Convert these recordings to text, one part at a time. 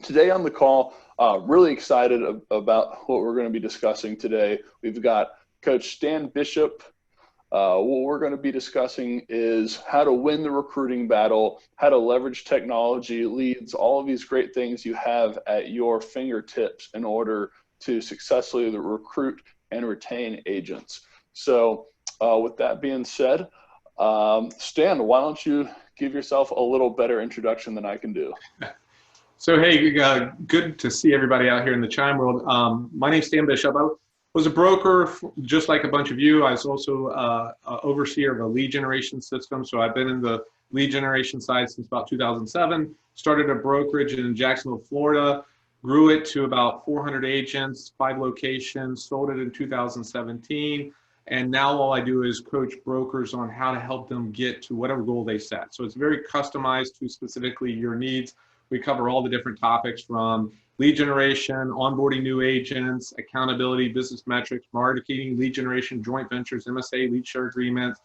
Today on the call, really excited about what we're going to be discussing today. We've got Coach Stan Bishop. What we're going to be discussing is how to win the recruiting battle, how to leverage technology, leads, all of these great things you have at your fingertips in order to successfully recruit and retain agents. So with that being said, Stan, why don't you give yourself a little better introduction than I can do? So, hey, good to see everybody out here in the Chime world. My name's Stan Bishop. I was a broker, just like a bunch of you. I was also an overseer of a lead generation system. So I've been in the lead generation side since about 2007. Started a brokerage in Jacksonville, Florida, grew it to about 400 agents, 5 locations, sold it in 2017. And now all I do is coach brokers on how to help them get to whatever goal they set. So it's very customized to specifically your needs. We cover all the different topics from lead generation, onboarding new agents, accountability, business metrics, marketing, lead generation, joint ventures, MSA, lead share agreements,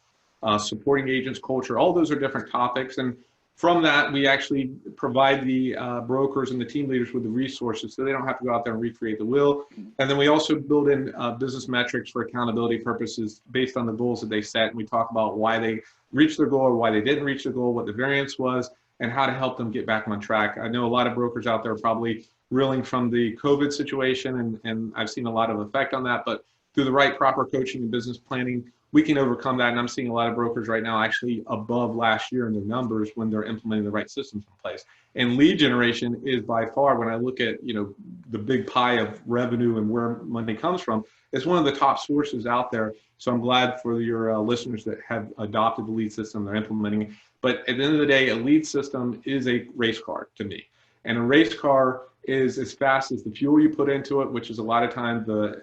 supporting agents, culture. All those are different topics. And from that, we actually provide the brokers and the team leaders with the resources so they don't have to go out there and recreate the wheel. And then we also build in business metrics for accountability purposes based on the goals that they set. And we talk about why they reached their goal or why they didn't reach the goal, what the variance was, and how to help them get back on track. I know a lot of brokers out there are probably reeling from the COVID situation, and I've seen a lot of effect on that, but through the right proper coaching and business planning, we can overcome that. And I'm seeing a lot of brokers right now actually above last year in their numbers when they're implementing the right systems in place. And lead generation is by far, when I look at the big pie of revenue and where money comes from, it's one of the top sources out there. So I'm glad for your listeners that have adopted the lead system, they're implementing it. But at the end of the day, a lead system is a race car to me. And a race car is as fast as the fuel you put into it, which is a lot of times the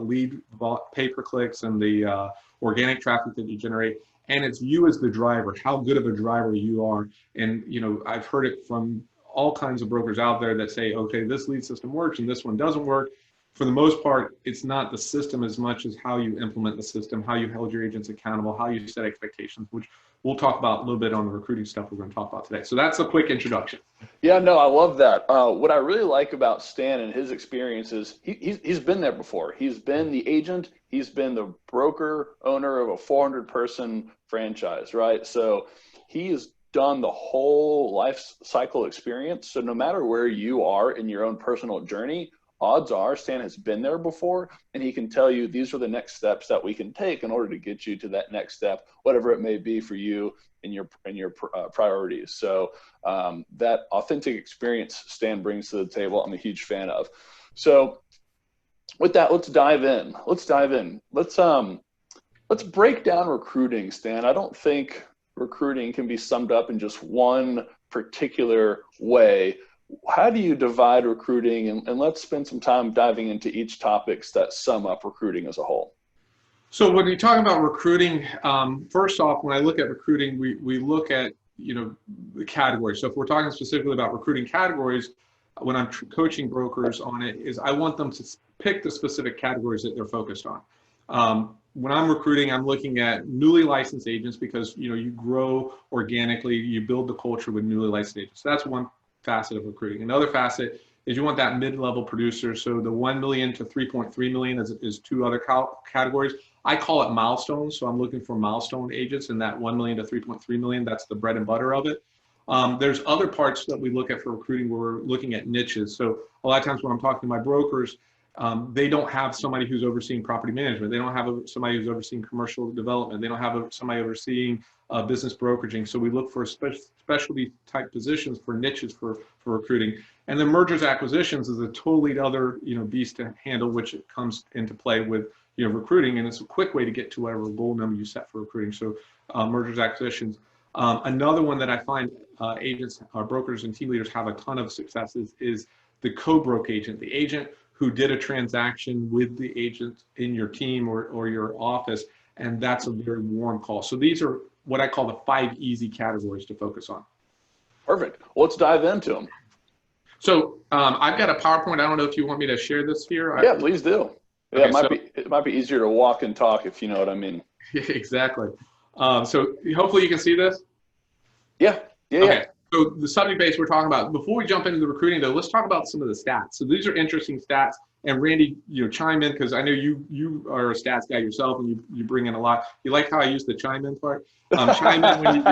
lead pay-per-clicks and the organic traffic that you generate. And it's you as the driver, how good of a driver you are. And I've heard it from all kinds of brokers out there that say, okay, this lead system works and this one doesn't work. For the most part, it's not the system as much as how you implement the system, how you held your agents accountable, how you set expectations, which we'll talk about a little bit on the recruiting stuff we're going to talk about today. So that's a quick introduction. Yeah, no, I love that. What I really like about Stan and his experience is he's been there before. He's been the agent. He's been the broker owner of a 400-person franchise, right? So he has done the whole life cycle experience. So no matter where you are in your own personal journey, odds are Stan has been there before, and he can tell you these are the next steps that we can take in order to get you to that next step, whatever it may be for you in your priorities. So that authentic experience Stan brings to the table, I'm a huge fan of. So with that, let's dive in. Let's break down recruiting, Stan. I don't think recruiting can be summed up in just one particular way. How do you divide recruiting? And let's spend some time diving into each topics that sum up recruiting as a whole. So when you talk about recruiting, first off, when I look at recruiting, we look at the categories. So if we're talking specifically about recruiting categories, when I'm coaching brokers on it, is I want them to pick the specific categories that they're focused on. When I'm recruiting, I'm looking at newly licensed agents because you grow organically, you build the culture with newly licensed agents. So that's one facet of recruiting. Another facet is you want that mid-level producer. So the 1 million to 3.3 million is 2 other categories. I call it milestones. So I'm looking for milestone agents in that 1 million to 3.3 million. That's the bread and butter of it. There's other parts that we look at for recruiting where we're looking at niches. So a lot of times when I'm talking to my brokers, they don't have somebody who's overseeing property management. They don't have somebody who's overseeing commercial development. They don't have somebody overseeing business brokeraging. So we look for specialty type positions for niches for recruiting. And then mergers acquisitions is a totally other beast to handle, which comes into play with recruiting. And it's a quick way to get to whatever goal number you set for recruiting. So mergers acquisitions. Another one that I find agents, brokers, and team leaders have a ton of successes is the co-broke agent, the agent who did a transaction with the agent in your team or your office, and that's a very warm call. So these are what I call the 5 easy categories to focus on. Perfect. Well, let's dive into them. So I've got a PowerPoint. I don't know if you want me to share this here. Yeah, please do. Yeah, okay, it might be easier to walk and talk if you know what I mean. Exactly. So hopefully you can see this. Yeah. Okay. So the subject base we're talking about, before we jump into the recruiting though, let's talk about some of the stats. So these are interesting stats. And Randy, chime in, because I know you are a stats guy yourself, and you bring in a lot. You like how I use the chime in part? Chime in when you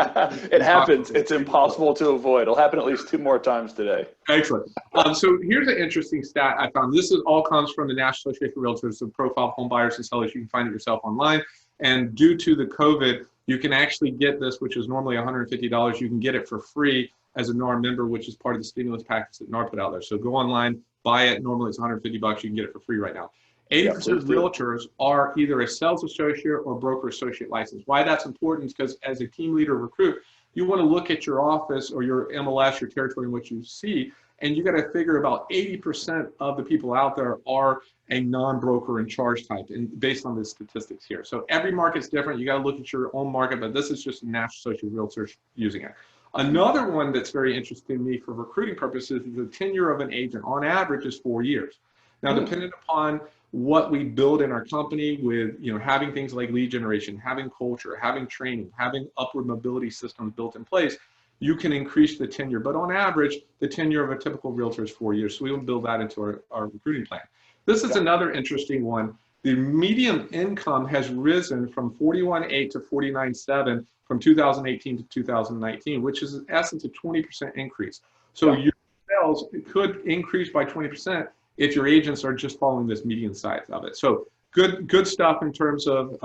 it happens. It's impossible to avoid. It'll happen at least 2 more times today. Excellent. So here's an interesting stat I found. This all comes from the National Association of Realtors, so profile home buyers and sellers. You can find it yourself online. And due to the COVID, you can actually get this, which is normally $150. You can get it for free as a NAR member, which is part of the stimulus package that NAR put out there. So go online, buy it. Normally it's $150. You can get it for free right now. 80% of realtors are either a sales associate or broker associate license. Why that's important is because as a team leader recruit, you want to look at your office or your MLS, your territory, and what you see, and you got to figure about 80% of the people out there are a non-broker in charge type, and based on the statistics here. So every market's different. You got to look at your own market, but this is just a National Association of Realtors using it. Another one that's very interesting to me for recruiting purposes is the tenure of an agent. On average is 4 years. Now, depending upon what we build in our company with, having things like lead generation, having culture, having training, having upward mobility systems built in place, you can increase the tenure. But on average, the tenure of a typical realtor is 4 years. So we will build that into our recruiting plan. This is another interesting one. The median income has risen from 41.8 to 49.7 from 2018 to 2019, which is in essence a 20% increase. So your sales could increase by 20% if your agents are just following this median size of it. So good stuff in terms of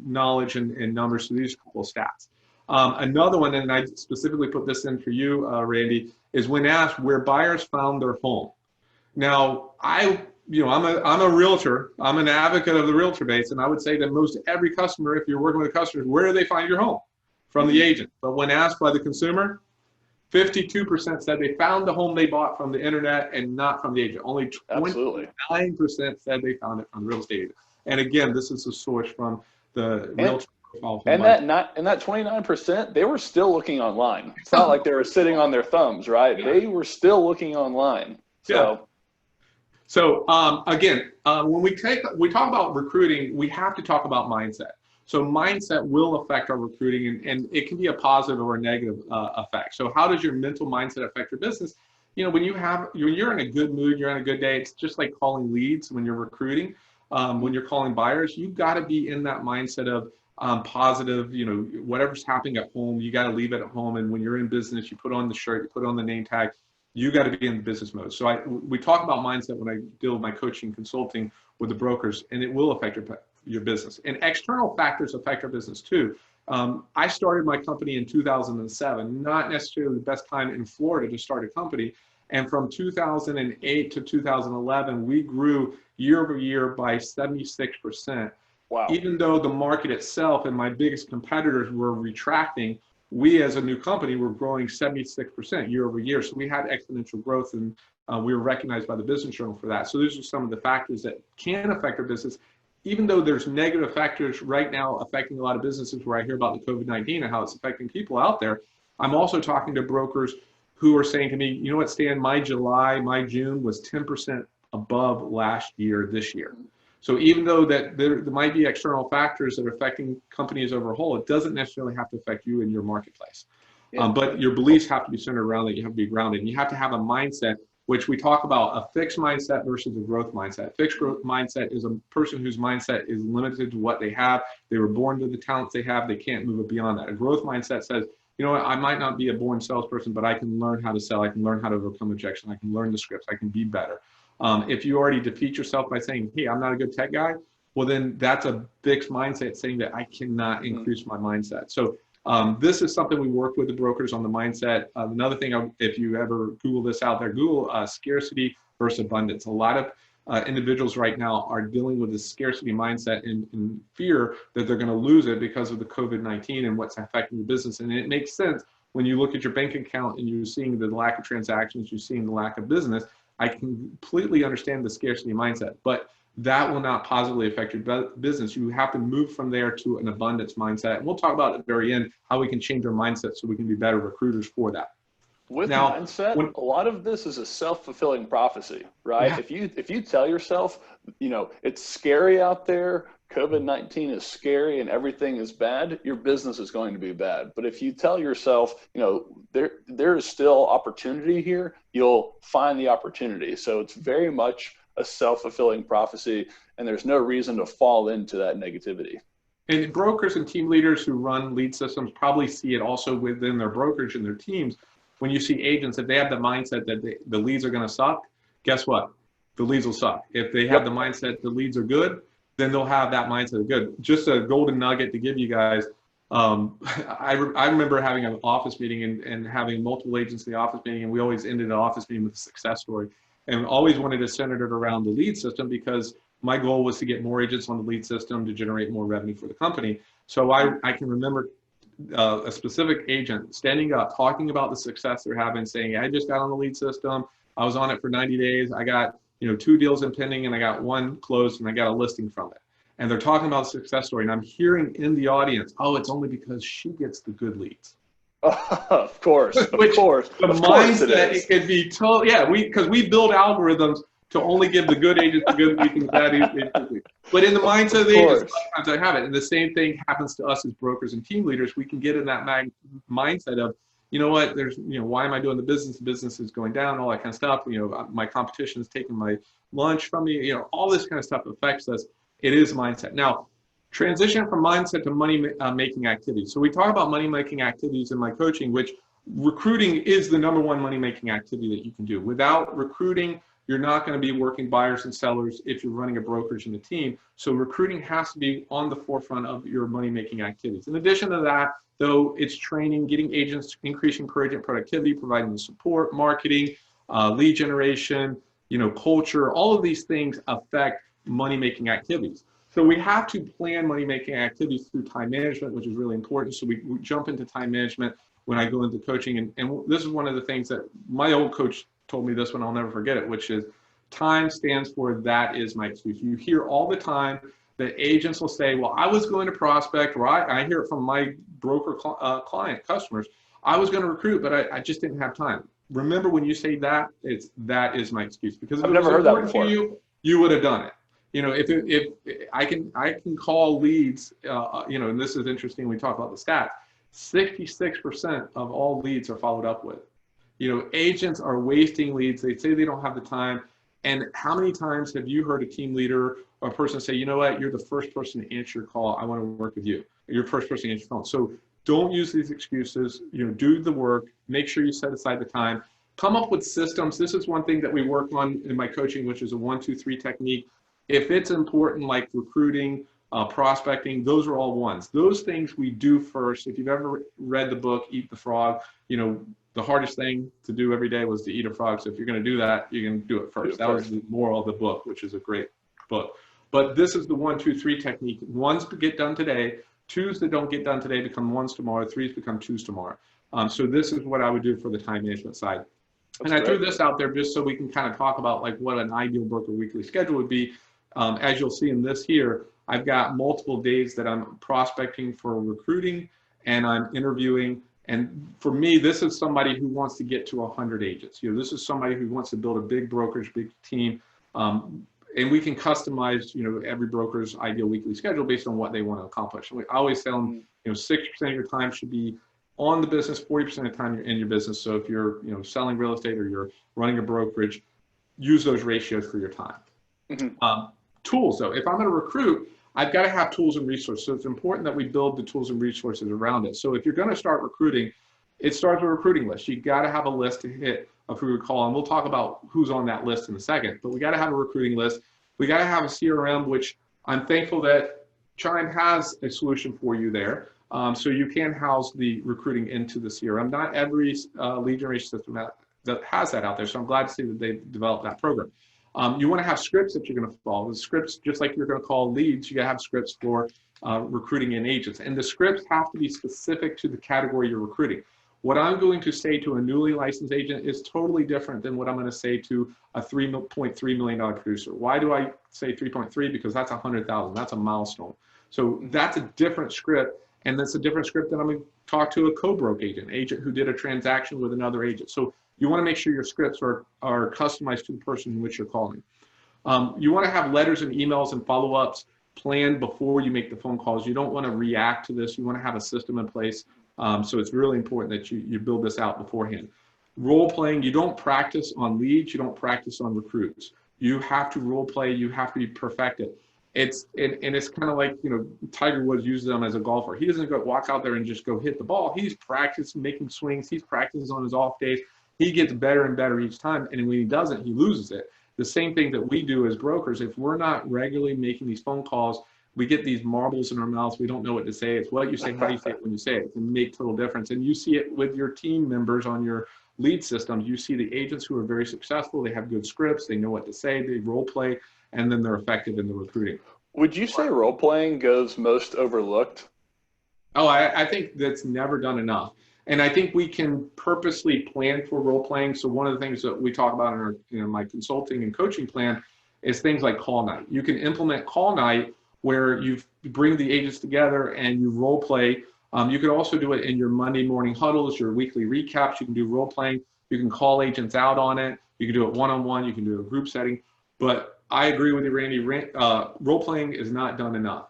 knowledge and numbers. So these are a couple of stats. Another one, and I specifically put this in for you, Randy, is when asked where buyers found their home. Now, I'm a realtor. I'm an advocate of the realtor base, and I would say that most every customer, if you're working with customers, where do they find your home? From the agent. But when asked by the consumer, 52% said they found the home they bought from the internet and not from the agent. Only 29% said they found it from the real estate agent. And again, this is a source from the realtor profile. And that 29%, they were still looking online. It's not like they were sitting on their thumbs, right? They were still looking online. So again, when we talk about recruiting, we have to talk about mindset. So mindset will affect our recruiting, and it can be a positive or a negative effect. So how does your mental mindset affect your business? When you're in a good mood, you're on a good day, it's just like calling leads when you're recruiting. When you're calling buyers, you've got to be in that mindset of positive, whatever's happening at home, you got to leave it at home. And when you're in business, you put on the shirt, you put on the name tag, you got to be in the business mode. So we talk about mindset when I deal with my coaching consulting with the brokers, and it will affect your business. And external factors affect our business too. I started my company in 2007, not necessarily the best time in Florida to start a company. And from 2008 to 2011, we grew year over year by 76%. Wow. Even though the market itself and my biggest competitors were retracting, we as a new company were growing 76% year over year. So we had exponential growth, and we were recognized by the Business Journal for that. So these are some of the factors that can affect our business. Even though there's negative factors right now affecting a lot of businesses where I hear about the COVID-19 and how it's affecting people out there, I'm also talking to brokers who are saying to me, you know what, Stan, my June was 10% above last year this year. So even though that there might be external factors that are affecting companies overall, it doesn't necessarily have to affect you in your marketplace. But your beliefs have to be centered around that. You have to be grounded. And you have to have a mindset, which we talk about a fixed mindset versus a growth mindset. Fixed growth mindset is a person whose mindset is limited to what they have. They were born to the talents they have. They can't move it beyond that. A growth mindset says, you know what, I might not be a born salesperson, but I can learn how to sell. I can learn how to overcome rejection. I can learn the scripts. I can be better. If you already defeat yourself by saying, hey, I'm not a good tech guy, well, then that's a fixed mindset saying that I cannot increase my mindset. So this is something we work with the brokers on the mindset. Another thing, if you ever Google this out there, Google scarcity versus abundance. A lot of individuals right now are dealing with this scarcity mindset and fear that they're going to lose it because of the COVID-19 and what's affecting the business. And it makes sense when you look at your bank account and you're seeing the lack of transactions, you're seeing the lack of business. I completely understand the scarcity mindset, but that will not positively affect your business. You have to move from there to an abundance mindset. And we'll talk about at the very end how we can change our mindset so we can be better recruiters for that. With Now, mindset, when, a lot of this is a self-fulfilling prophecy, right? yeah, If you tell yourself, it's scary out there, COVID-19 is scary and everything is bad, your business is going to be bad. But if you tell yourself, there is still opportunity here, you'll find the opportunity. So it's very much a self-fulfilling prophecy, and there's no reason to fall into that negativity. and brokers and team leaders who run lead systems probably see it also within their brokerage and their teams. When you see agents, if they have the mindset that the leads are going to suck, guess what? The leads will suck. If they have the Yep. mindset the leads are good, then they'll have that mindset of good. Just a golden nugget to give you guys. I remember having an office meeting and having multiple agents in the office meeting, and we always ended the office meeting with a success story. And always wanted to center it around the lead system because my goal was to get more agents on the lead system to generate more revenue for the company. So I can remember a specific agent standing up, talking about the success they're having, saying, I just got on the lead system. I was on it for 90 days. I got 2 deals in pending, and I got 1 closed, and I got a listing from it. And they're talking about the success story, and I'm hearing in the audience, oh, it's only because she gets the good leads. Of course, of Which course, the of course mindset, it could be total, yeah, because we build algorithms to only give the good agents the good leads and the bad agents. But in the mindset of the agents, a lot of times I have it. And the same thing happens to us as brokers and team leaders. We can get in that mindset of, you know what, there's, why am I doing the business? The business is going down, all that kind of stuff. My competition is taking my lunch from me. All this kind of stuff affects us. It is mindset. Now, transition from mindset to money making activities. So we talk about money making activities in my coaching, which recruiting is the #1 money making activity that you can do. Without recruiting, you're not going to be working buyers and sellers if you're running a brokerage and a team. So recruiting has to be on the forefront of your money-making activities. In addition to that, though, it's training, getting agents, increasing agent productivity, providing the support, marketing, lead generation, culture. All of these things affect money-making activities. So we have to plan money-making activities through time management, which is really important. So we jump into time management when I go into coaching. And this is one of the things that my old coach told me this one, I'll never forget it, which is time stands for that is my excuse. You hear all the time that agents will say, well, I was going to prospect, or I hear it from my broker client customers, I was going to recruit, but I just didn't have time. Remember, when you say that, that is my excuse, because if I've it was never heard that important before. to you, you would have done it. If I can call leads, and this is interesting, we talk about the stats, 66% of all leads are followed up with. Agents are wasting leads. They say they don't have the time. And how many times have you heard a team leader or a person say, you know what, you're the first person to answer your call. I want to work with you. You're the first person to answer your phone. So don't use these excuses. Do the work. Make sure you set aside the time. Come up with systems. This is one thing that we work on in my coaching, which is a 1, 2, 3 technique. If it's important, like recruiting, prospecting, those are all ones. Those things we do first. If you've ever read the book, Eat the Frog, the hardest thing to do every day was to eat a frog. So if you're going to do that, you're going to do it first. That was the moral of the book, which is a great book. But this is the 1, 2, 3 technique. 1s to get done today. 2s that don't get done today become 1s tomorrow. 3s become 2s tomorrow. So this is what I would do for the time management side. And I threw this out there just so we can kind of talk about like what an ideal broker weekly schedule would be. As you'll see in this here, I've got multiple days that I'm prospecting for recruiting and I'm interviewing. And for me, this is somebody who wants to get to 100 agents. This is somebody who wants to build a big brokerage, big team. And we can customize, every broker's ideal weekly schedule based on what they want to accomplish. I always tell them, 60% of your time should be on the business, 40% of the time you're in your business. So if you're, selling real estate or you're running a brokerage, use those ratios for your time. Tools, though, if I'm going to recruit, I've got to have tools and resources. So it's important that we build the tools and resources around it. So if you're going to start recruiting, it starts with a recruiting list. You got to have a list to hit of who we call, and we'll talk about who's on that list in a second. But we got to have a recruiting list. We got to have a CRM, which I'm thankful that Chime has a solution for you there. So you can house the recruiting into the CRM. Not every lead generation system that has that out there. So I'm glad to see that they've developed that program. You want to have scripts that you're going to follow. The scripts, just like you're going to call leads, you got to have scripts for recruiting in agents. And the scripts have to be specific to the category you're recruiting. What I'm going to say to a newly licensed agent is totally different than what I'm going to say to a $3.3 million producer. Why do I say 3.3? Because that's 100,000. That's a milestone. So that's a different script. And that's a different script that I'm going to talk to a co-broke agent who did a transaction with another agent. So you want to make sure your scripts are customized to the person in which you're calling. You want to have letters and emails and follow-ups planned before you make the phone calls. You don't want to react to this. You want to have a system in place. So it's really important that you build this out beforehand. Role playing, you don't practice on leads. You don't practice on recruits. You have to role play. You have to be perfected. It's kind of like, Tiger Woods uses them as a golfer. He doesn't walk out there and just go hit the ball. He's practicing making swings. He's practicing on his off days. He gets better and better each time. And when he doesn't, he loses it. The same thing that we do as brokers, if we're not regularly making these phone calls, we get these marbles in our mouths. We don't know what to say. It's what you say, how do you say it when you say it. It can make total difference. And you see it with your team members on your lead systems. You see the agents who are very successful. They have good scripts. They know what to say. They role play, and then they're effective in the recruiting. Would you say role playing goes most overlooked? Oh, I think that's never done enough. And I think we can purposely plan for role playing. So one of the things that we talk about in our, my consulting and coaching plan is things like call night. You can implement call night where you bring the agents together and you role play. You could also do it in your Monday morning huddles, your weekly recaps. You can do role playing. You can call agents out on it. You can do it one-on-one. You can do a group setting. But I agree with you, Randy. Role playing is not done enough.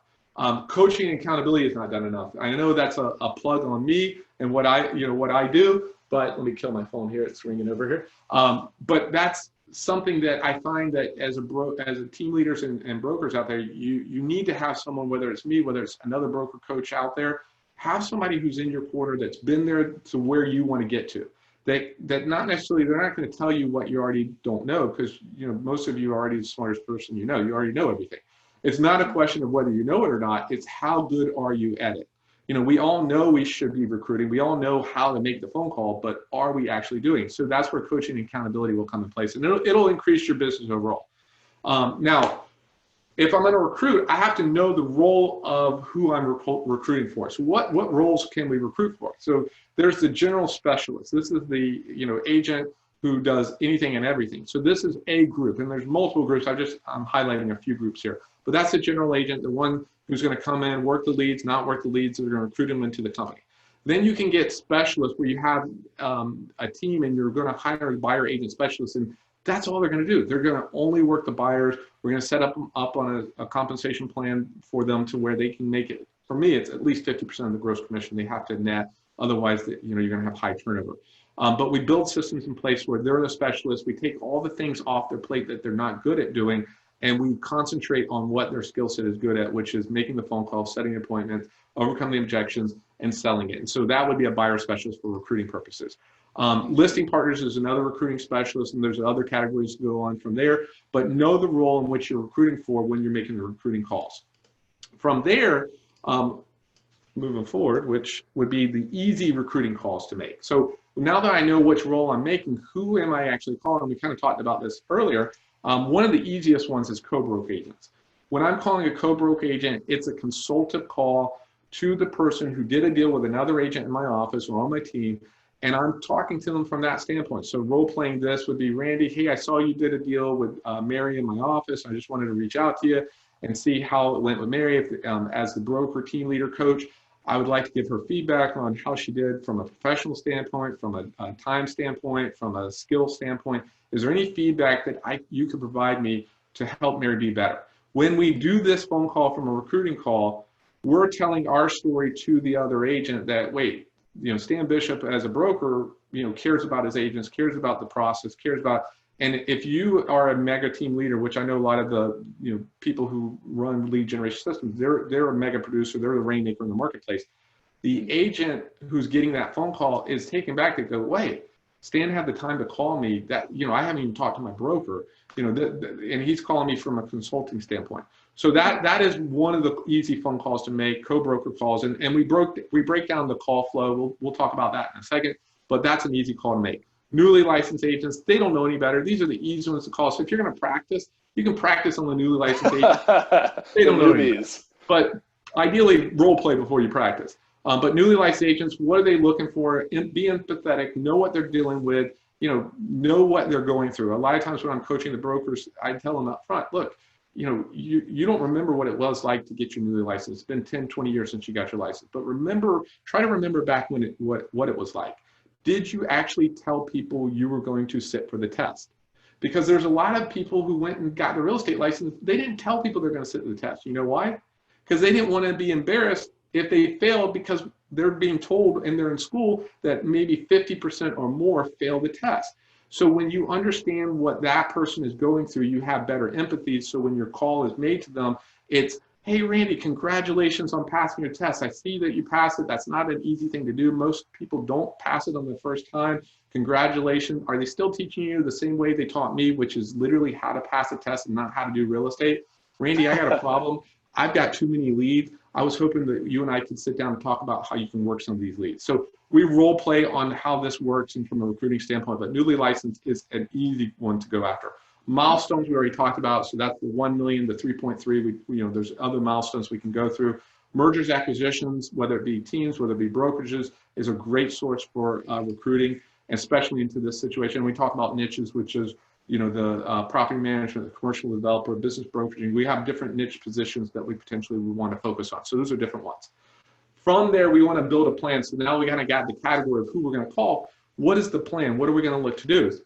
Coaching and accountability is not done enough. I know that's a plug on me and what I do, but let me kill my phone here. It's ringing over here. But that's something that I find that as a team leaders and brokers out there, you need to have someone, whether it's me, whether it's another broker coach out there, have somebody who's in your corner that's been there to where you want to get to. That not necessarily, they're not going to tell you what you already don't know, because most of you are already the smartest person you already know everything. It's not a question of whether you know it or not, it's how good are you at it. We all know we should be recruiting, we all know how to make the phone call, but are we actually doing? So that's where coaching and accountability will come in place, and it'll increase your business overall. Now, if I'm going to recruit, I have to know the role of who I'm recruiting for. So what roles can we recruit for? So there's the general specialist. This is the agent who does anything and everything. So this is a group, and there's multiple groups. I'm highlighting a few groups here, but that's the general agent, the one who's going to come in, work the leads, not work the leads, they're going to recruit them into the company. Then you can get specialists where you have a team and you're going to hire a buyer agent specialist, and that's all they're going to do. They're going to only work the buyers. We're going to set them up on a compensation plan for them to where they can make it. For me, it's at least 50% of the gross commission they have to net. Otherwise, you're going to have high turnover. But we build systems in place where they're the specialists. We take all the things off their plate that they're not good at doing, and we concentrate on what their skill set is good at, which is making the phone calls, setting appointments, overcoming the objections, and selling it. And so that would be a buyer specialist for recruiting purposes. Listing partners is another recruiting specialist, and there's other categories to go on from there, but know the role in which you're recruiting for when you're making the recruiting calls. From there, moving forward, which would be the easy recruiting calls to make. So now that I know which role I'm making, who am I actually calling? We kind of talked about this earlier. One of the easiest ones is co-broke agents. When I'm calling a co-broke agent, it's a consultative call to the person who did a deal with another agent in my office or on my team, and I'm talking to them from that standpoint. So role playing this would be, Randy, hey, I saw you did a deal with Mary in my office. I just wanted to reach out to you and see how it went with Mary. As the broker team leader coach, I would like to give her feedback on how she did from a professional standpoint, from a time standpoint, from a skill standpoint. Is there any feedback that you could provide me to help Mary be better? When we do this phone call from a recruiting call, we're telling our story to the other agent that, wait, Stan Bishop as a broker, cares about his agents, cares about the process, cares about, and if you are a mega team leader, which I know a lot of the people who run lead generation systems, they're a mega producer, they're the rainmaker in the marketplace. The agent who's getting that phone call is taken back to go, wait, Stan had the time to call me that, I haven't even talked to my broker, and he's calling me from a consulting standpoint. So that is one of the easy phone calls to make, co-broker calls, and we break down the call flow. We'll talk about that in a second, but that's an easy call to make. Newly licensed agents, they don't know any better. These are the easy ones to call. So if you're going to practice, you can practice on the newly licensed agents. They don't know any better. But ideally, role play before you practice. But newly licensed agents, what are they looking for? Be empathetic, know what they're dealing with, know what they're going through. A lot of times when I'm coaching the brokers, I tell them up front, look, you don't remember what it was like to get your newly license. It's been 10, 20 years since you got your license, but try to remember back when what it was like. Did you actually tell people you were going to sit for the test? Because there's a lot of people who went and got their real estate license. They didn't tell people they're going to sit for the test. You know why? Because they didn't want to be embarrassed if they failed, because they're being told and they're in school that maybe 50% or more fail the test. So when you understand what that person is going through, you have better empathy. So when your call is made to them, it's, hey, Randy, congratulations on passing your test. I see that you passed it. That's not an easy thing to do. Most people don't pass it on the first time. Congratulations. Are they still teaching you the same way they taught me, which is literally how to pass a test and not how to do real estate? Randy, I got a problem. I've got too many leads. I was hoping that you and I could sit down and talk about how you can work some of these leads. So we role play on how this works and from a recruiting standpoint, but newly licensed is an easy one to go after. Milestones we already talked about, so that's the 1 million, the 3.3. There's other milestones we can go through. Mergers, acquisitions, whether it be teams, whether it be brokerages, is a great source for recruiting, especially into this situation. We talk about niches, which is the property management, the commercial developer, business brokeraging. We have different niche positions that we potentially would want to focus on. So those are different ones. From there, we want to build a plan. So now we kind of got the category of who we're going to call. What is the plan? What are we going to look to do?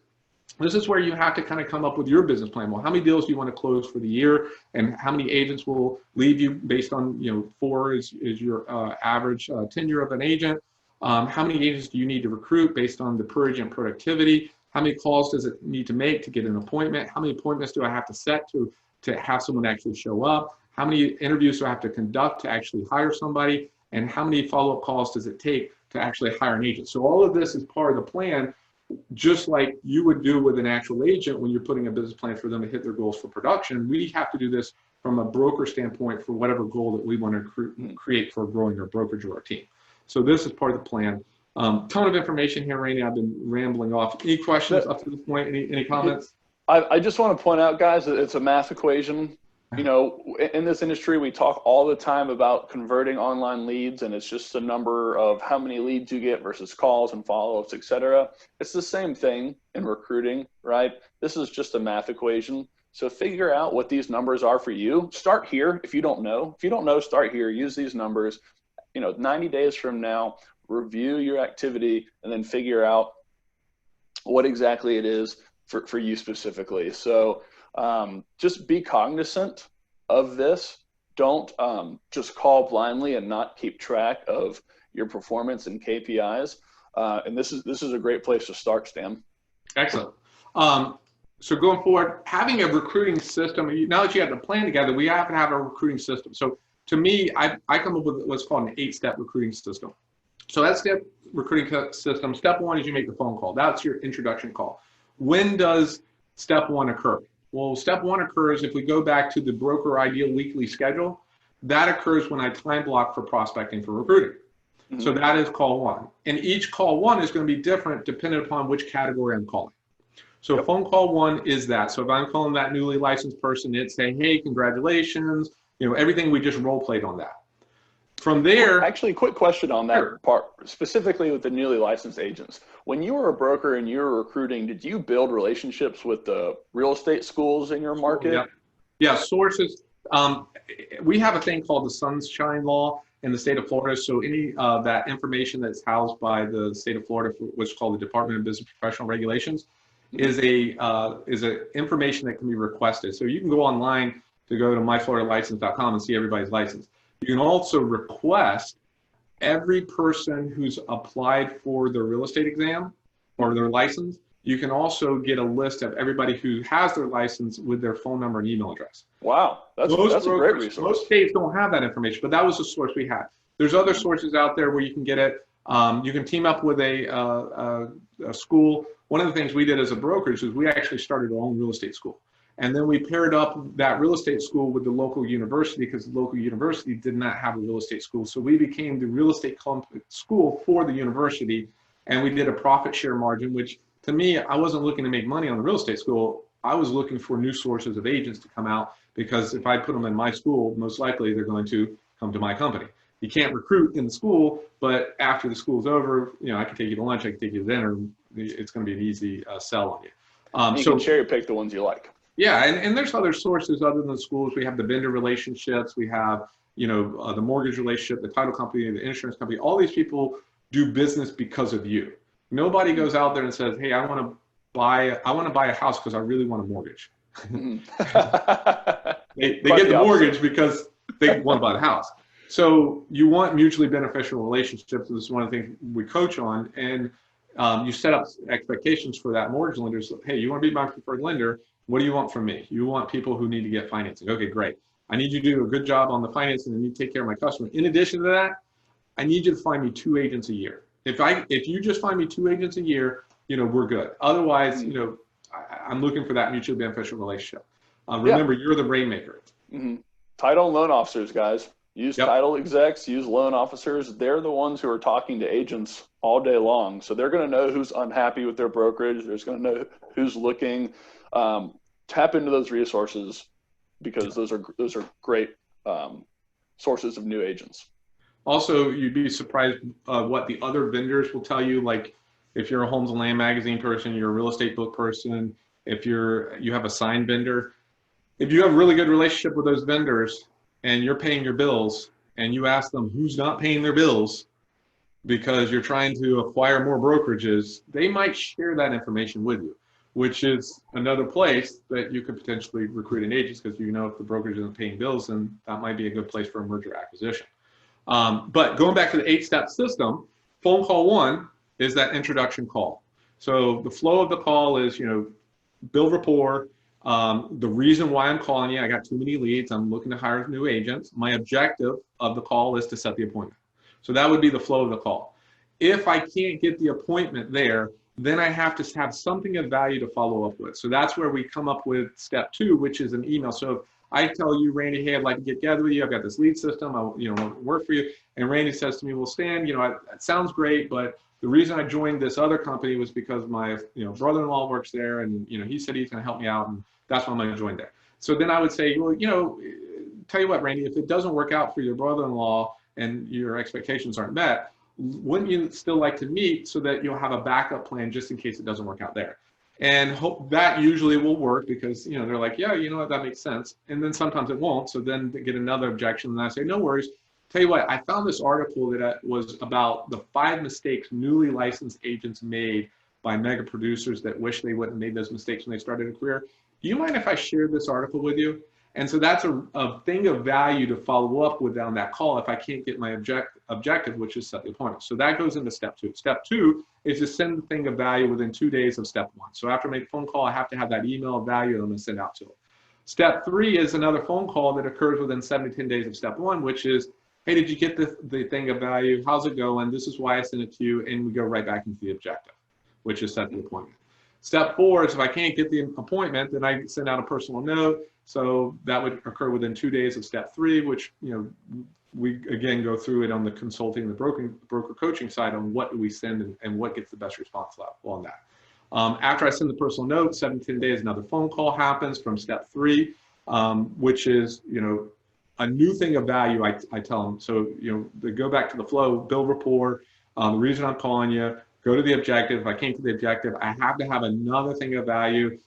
This is where you have to kind of come up with your business plan. Well, how many deals do you want to close for the year, and how many agents will leave you based on 4 is your average tenure of an agent. How many agents do you need to recruit based on the per agent productivity? How many calls does it need to make to get an appointment? How many appointments do I have to set to have someone actually show up? How many interviews do I have to conduct to actually hire somebody? And how many follow-up calls does it take to actually hire an agent? So all of this is part of the plan, just like you would do with an actual agent when you're putting a business plan for them to hit their goals for production. We have to do this from a broker standpoint for whatever goal that we want to create for growing our brokerage or our team. So this is part of the plan. Ton of information here, Randy. I've been rambling off. Any questions up to this point? Any comments? I just want to point out, guys, that it's a math equation. In this industry, we talk all the time about converting online leads, and it's just a number of how many leads you get versus calls and follow-ups, et cetera. It's the same thing in recruiting, right? This is just a math equation. So figure out what these numbers are for you. Start here if you don't know. If you don't know, start here. Use these numbers. 90 days from now, review your activity and then figure out what exactly it is for you specifically. So just be cognizant of this. Don't just call blindly and not keep track of your performance and KPIs. And this is a great place to start, Stan. Excellent. So going forward, having a recruiting system, now that you have the plan together, we have to have a recruiting system. So to me, I come up with what's called an 8-step recruiting system. So that step recruiting system, step 1 is you make the phone call. That's your introduction call. When does step 1 occur? Well, step 1 occurs if we go back to the broker ideal weekly schedule. That occurs when I time block for prospecting for recruiting. Mm-hmm. So that is call 1. And each call 1 is going to be different depending upon which category I'm calling. So yep. Phone call 1 is that. So if I'm calling that newly licensed person, it's saying, hey, congratulations, everything we just role played on that. From there, actually, quick question on that part, specifically with the newly licensed agents. When you were a broker and you were recruiting, did you build relationships with the real estate schools in your market? Yeah, sources. We have a thing called the Sunshine Law in the state of Florida. So any that information that's housed by the state of Florida, what's called the Department of Business Professional Regulations, is a information that can be requested. So you can go online to go to myfloridalicense.com and see everybody's license. You can also request every person who's applied for their real estate exam or their license. You can also get a list of everybody who has their license with their phone number and email address. Wow, that's a great resource. Most states don't have that information, but that was the source we had. There's other sources out there where you can get it. You can team up with a school. One of the things we did as a brokerage is we actually started our own real estate school. And then we paired up that real estate school with the local university because the local university did not have a real estate school. So we became the real estate school for the university, and we did a profit share margin, which to me, I wasn't looking to make money on the real estate school. I was looking for new sources of agents to come out because if I put them in my school, most likely they're going to come to my company. You can't recruit in the school, but after the school's over, I can take you to lunch, I can take you to dinner. It's going to be an easy sell on you. You can cherry pick the ones you like. Yeah, and there's other sources other than schools. We have the vendor relationships. We have, the mortgage relationship, the title company, the insurance company. All these people do business because of you. Nobody goes out there and says, "Hey, I want to buy a house because I really want a mortgage." Mhm. They Quite get the the opposite. mortgage because they want to buy the house. So you want mutually beneficial relationships. This is one of the things we coach on, and you set up expectations for that mortgage lender. So, hey, you want to be my preferred lender? What do you want from me? You want people who need to get financing. Okay, great. I need you to do a good job on the financing and you take care of my customer. In addition to that, I need you to find me 2 agents a year. If you just find me 2 agents a year, we're good. Otherwise, Mhm. I'm looking for that mutually beneficial relationship. Yeah. Remember, you're the rainmaker. Hmm. Title and loan officers, guys. Use Yep. title execs, use loan officers. They're the ones who are talking to agents all day long. So they're going to know who's unhappy with their brokerage. They're going to know who's looking. Tap into those resources because those are great sources of new agents. Also, you'd be surprised what the other vendors will tell you. Like, if you're a Homes and Land magazine person, you're a real estate book person, if you have a sign vendor, if you have a really good relationship with those vendors and you're paying your bills and you ask them who's not paying their bills because you're trying to acquire more brokerages, they might share that information with you, which is another place that you could potentially recruit an agent, because if the brokerage isn't paying bills, then that might be a good place for a merger acquisition. But going back to the 8-step system, phone call 1 is that introduction call. So the flow of the call is, build rapport. The reason why I'm calling you, I got too many leads. I'm looking to hire new agents. My objective of the call is to set the appointment. So that would be the flow of the call. If I can't get the appointment there, then I have to have something of value to follow up with. So that's where we come up with step 2, which is an email. So if I tell you, Randy, hey, I'd like to get together with you. I've got this lead system. I want to work for you. And Randy says to me, well, Stan, it sounds great, but the reason I joined this other company was because my brother-in-law works there, and he said he's going to help me out, and that's why I'm going to join there. So then I would say, well, tell you what, Randy, if it doesn't work out for your brother-in-law and your expectations aren't met, wouldn't you still like to meet so that you'll have a backup plan just in case it doesn't work out there? And hope that usually will work, because they're like, yeah, what, that makes sense. And then sometimes it won't. So then they get another objection, and I say, no worries. Tell you what, I found this article that was about the 5 mistakes newly licensed agents made by mega producers that wish they wouldn't have made those mistakes when they started a career. Do you mind if I share this article with you? And so that's a thing of value to follow up with on that call if I can't get my objective, which is set the appointment. So that goes into step 2. Step 2 is to send the thing of value within 2 days of step 1. So after I make a phone call, I have to have that email of value that I'm going to send out to them. Step 3 is another phone call that occurs within 7 to 10 days of step 1, which is, hey, did you get the thing of value? How's it going? This is why I sent it to you. And we go right back into the objective, which is set the appointment. Step 4 is if I can't get the appointment, then I send out a personal note. So that would occur within 2 days of step 3, which, we again go through it on the consulting, the broker coaching side on what do we send and what gets the best response level on that. After I send the personal note, 7 to 10 days, another phone call happens from step 3, which is, a new thing of value. I tell them. So, they go back to the flow, build rapport. The reason I'm calling you, go to the objective. If I can't get the objective, I have to have another thing of value.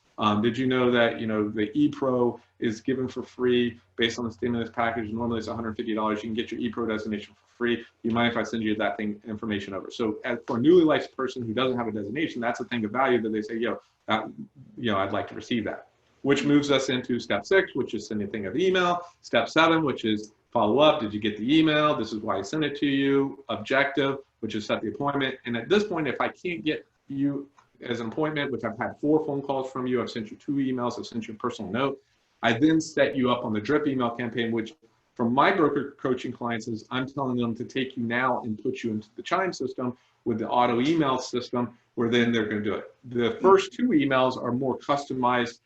Did you know that, the ePro is given for free based on the stimulus package? Normally it's $150. You can get your ePro designation for free. Do you mind if I send you that information over? So for a newly licensed person who doesn't have a designation, that's a thing of value that they say, I'd like to receive that. Which moves us into step 6, which is sending a thing of email. Step 7, which is follow up. Did you get the email? This is why I sent it to you. Objective, which is set the appointment. And at this point, if I can't get you as an appointment, which I've had 4 phone calls from you, I've sent you 2 emails, I've sent you a personal note, I then set you up on the drip email campaign, which from my broker coaching clients is I'm telling them to take you now and put you into the Chime system with the auto email system, where then they're going to do it. The first 2 emails are more customized,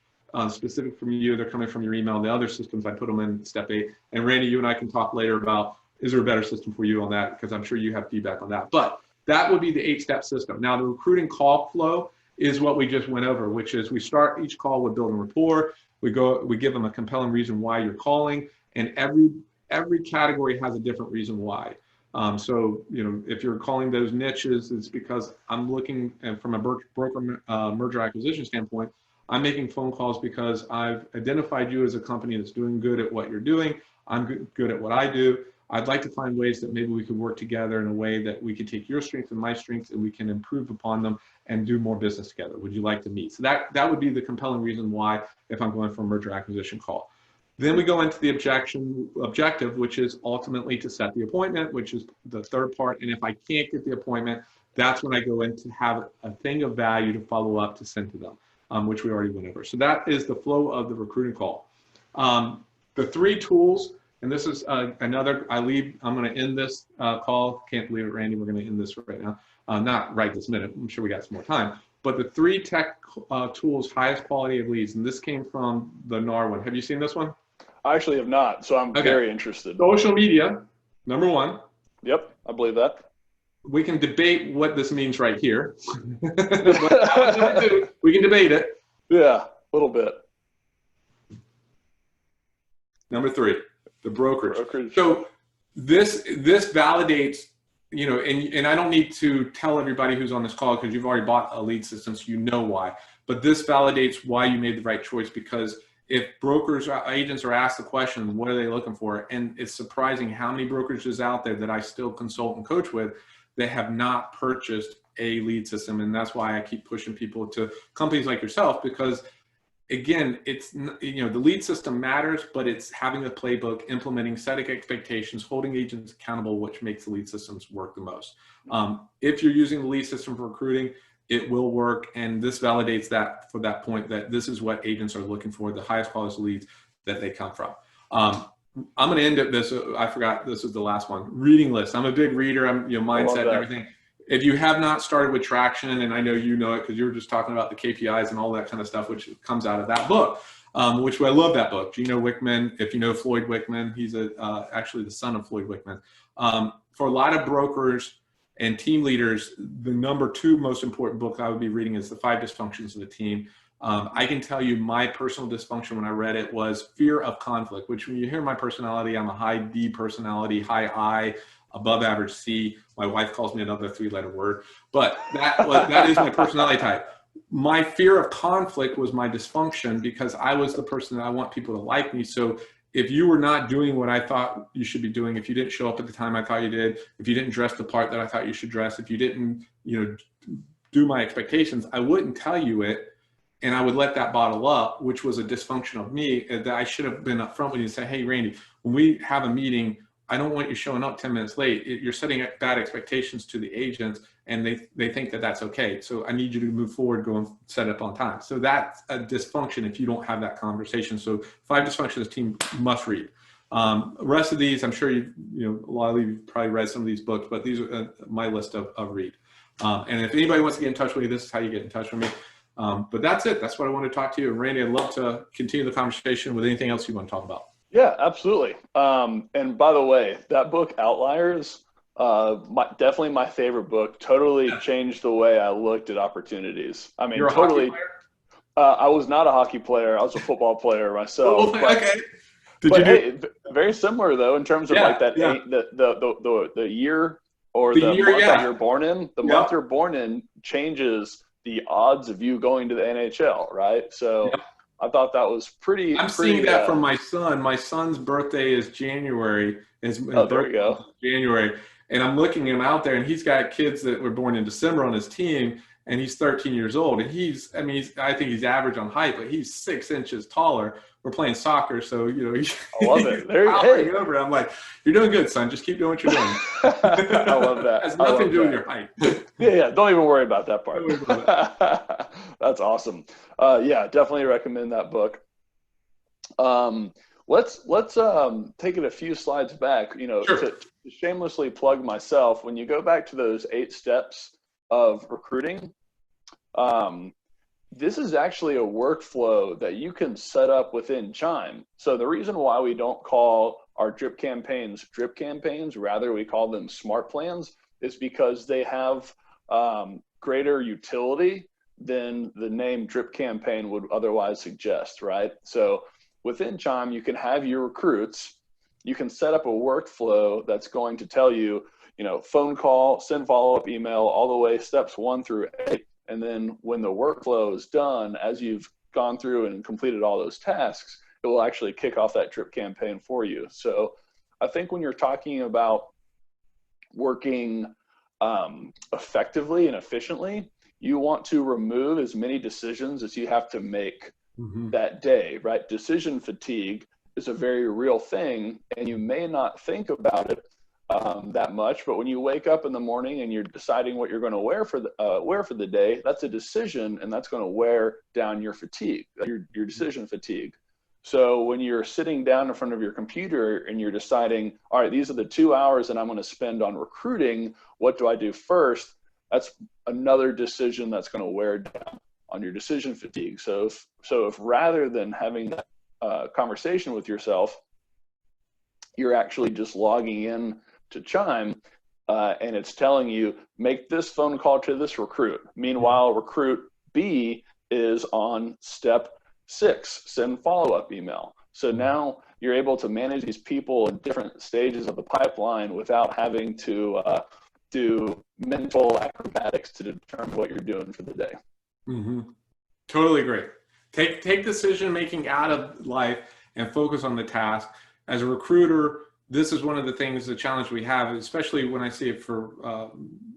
specific from you. They're coming from your email. The other systems, I put them in step 8. And Randy, you and I can talk later about, is there a better system for you on that? Because I'm sure you have feedback on that. But that would be the 8-step system. Now, the recruiting call flow is what we just went over, which is we start each call with building rapport. We give them a compelling reason why you're calling, and every category has a different reason why. So, if you're calling those niches, it's because I'm looking, and from a broker merger acquisition standpoint, I'm making phone calls because I've identified you as a company that's doing good at what you're doing. I'm good at what I do. I'd like to find ways that maybe we could work together in a way that we could take your strengths and my strengths and we can improve upon them and do more business together. Would you like to meet? So that would be the compelling reason why, if I'm going for a merger acquisition call. Then we go into the objective, which is ultimately to set the appointment, which is the third part. And if I can't get the appointment, that's when I go in to have a thing of value to follow up to send to them, which we already went over. So that is the flow of the recruiting call. The 3 tools, and this is I'm going to end this call. Can't believe it, Randy. We're going to end this right now. Not right this minute. I'm sure we got some more time. But the 3 tech tools, highest quality of leads, and this came from the NAR one. Have you seen this one? I actually have not, so I'm very interested. Social media, number 1. Yep, I believe that. We can debate what this means right here. We can debate it. Yeah, a little bit. Number 3, the brokerage. So this validates, and I don't need to tell everybody who's on this call because you've already bought a lead system, so you know why. But this validates why you made the right choice, because if brokers or agents are asked the question, what are they looking for? And it's surprising how many brokerages out there that I still consult and coach with that have not purchased a lead system. And that's why I keep pushing people to companies like yourself, because again, it's, the lead system matters, but it's having a playbook, implementing, setting expectations, holding agents accountable, which makes the lead systems work the most. If you're using the lead system for recruiting, it will work. And this validates that for that point, that this is what agents are looking for, the highest quality leads that they come from. I'm going to end at this. I forgot this is the last one. Reading list. I'm a big reader. I'm mindset and everything. If you have not started with Traction, and I know you know it because you were just talking about the KPIs and all that kind of stuff, which comes out of that book, which I love that book. Gino Wickman, if you know Floyd Wickman, he's actually the son of Floyd Wickman. For a lot of brokers and team leaders, the number 2 most important book I would be reading is The 5 Dysfunctions of the Team. I can tell you my personal dysfunction when I read it was fear of conflict, which when you hear my personality, I'm a high D personality, high I, above average C. My wife calls me another 3-letter word, but that is my personality type. My fear of conflict was my dysfunction because I was the person that I want people to like me. So if you were not doing what I thought you should be doing, if you didn't show up at the time I thought you did, if you didn't dress the part that I thought you should dress, if you didn't, do my expectations, I wouldn't tell you it. And I would let that bottle up, which was a dysfunction of me, that I should have been upfront with you and say, hey, Randy, when we have a meeting, I don't want you showing up 10 minutes late. You're setting bad expectations to the agents, and they think that that's okay. So I need you to move forward, go and set up on time. So that's a dysfunction if you don't have that conversation. So 5 Dysfunctions of the Team must read. The rest of these, I'm sure a lot of you probably read some of these books, but these are my list of read. And if anybody wants to get in touch with me, this is how you get in touch with me. But that's it. That's what I want to talk to you. And Randy, I'd love to continue the conversation with anything else you want to talk about. Yeah, absolutely. And by the way, that book, Outliers, definitely my favorite book. Totally changed the way I looked at opportunities. I mean, totally. I was not a hockey player. I was a football player myself. Okay. Hey, very similar though in terms of like that the year or the month that you're born in. The month you're born in changes the odds of you going to the NHL, right? So. I thought that was pretty. I'm seeing that from my son. My son's birthday is January. There you go. January, and I'm looking him out there, and he's got kids that were born in December on his team, and he's 13 years old, and I think he's average on height, but he's 6 inches taller. We're playing soccer, so I love it. Hey. Over. I'm like, you're doing good, son. Just keep doing what you're doing. I love that. It has nothing to do with your height. Yeah. Don't even worry about that part. That's awesome. Definitely recommend that book. Let's take it a few slides back. Sure. To shamelessly plug myself. When you go back to those 8 steps of recruiting, this is actually a workflow that you can set up within Chime. So the reason why we don't call our drip campaigns, rather we call them smart plans, is because they have greater utility than the name drip campaign would otherwise suggest, right? So within Chime, you can have your recruits, you can set up a workflow that's going to tell you, phone call, send follow-up email, all the way steps 1 through 8. And then when the workflow is done, as you've gone through and completed all those tasks, it will actually kick off that drip campaign for you. So I think when you're talking about working effectively and efficiently, you want to remove as many decisions as you have to make that day, right? Decision fatigue is a very real thing, and you may not think about it that much, but when you wake up in the morning and you're deciding what you're going to wear for the day, that's a decision, and that's going to wear down your fatigue, your decision fatigue. So when you're sitting down in front of your computer and you're deciding, all right, these are the 2 hours that I'm going to spend on recruiting, what do I do first? That's another decision that's going to wear down on your decision fatigue. So if rather than having that conversation with yourself, you're actually just logging in to Chime and it's telling you, make this phone call to this recruit. Meanwhile, recruit B is on step 6, send follow-up email. So now you're able to manage these people in different stages of the pipeline without having to do mental acrobatics to determine what you're doing for the day. Totally agree. Take decision making out of life and focus on the task. As a recruiter, this is one of the things, the challenge we have, especially when I see it for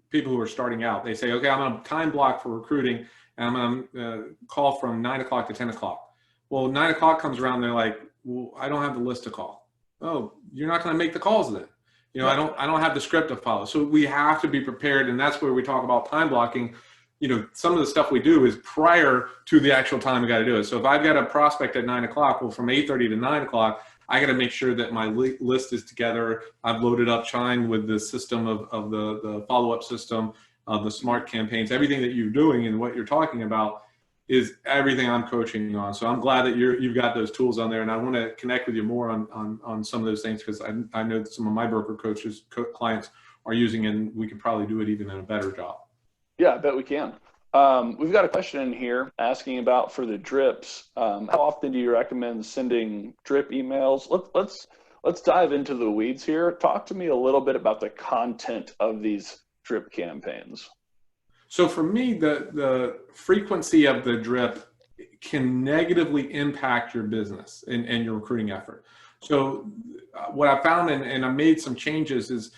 people who are starting out. They say, okay, I'm on a time block for recruiting, and I'm on a call from 9 o'clock to 10 o'clock. Well, 9 o'clock comes around, they're like, well, I don't have the list to call. Oh, you're not going to make the calls then. You know, I don't have the script to follow. So we have to be prepared, and that's where we talk about time blocking. You know, some of the stuff we do is prior to the actual time we got to do it. So if I've got a prospect at 9 o'clock, well, from 8:30 to 9 o'clock, I got to make sure that my list is together. I've loaded up Chime with the system of the follow-up system, of the smart campaigns. Everything that you're doing and what you're talking about is everything I'm coaching on. So I'm glad that you've got those tools on there, and I want to connect with you more on some of those things, because I know that some of my broker clients are using it, and we could probably do it even in a better job. Yeah, I bet we can. We've got a question in here asking about, for the drips, how often do you recommend sending drip emails? Let's dive into the weeds here. Talk to me a little bit about the content of these drip campaigns. So for me, the frequency of the drip can negatively impact your business and your recruiting effort. So what I found, and I made some changes, is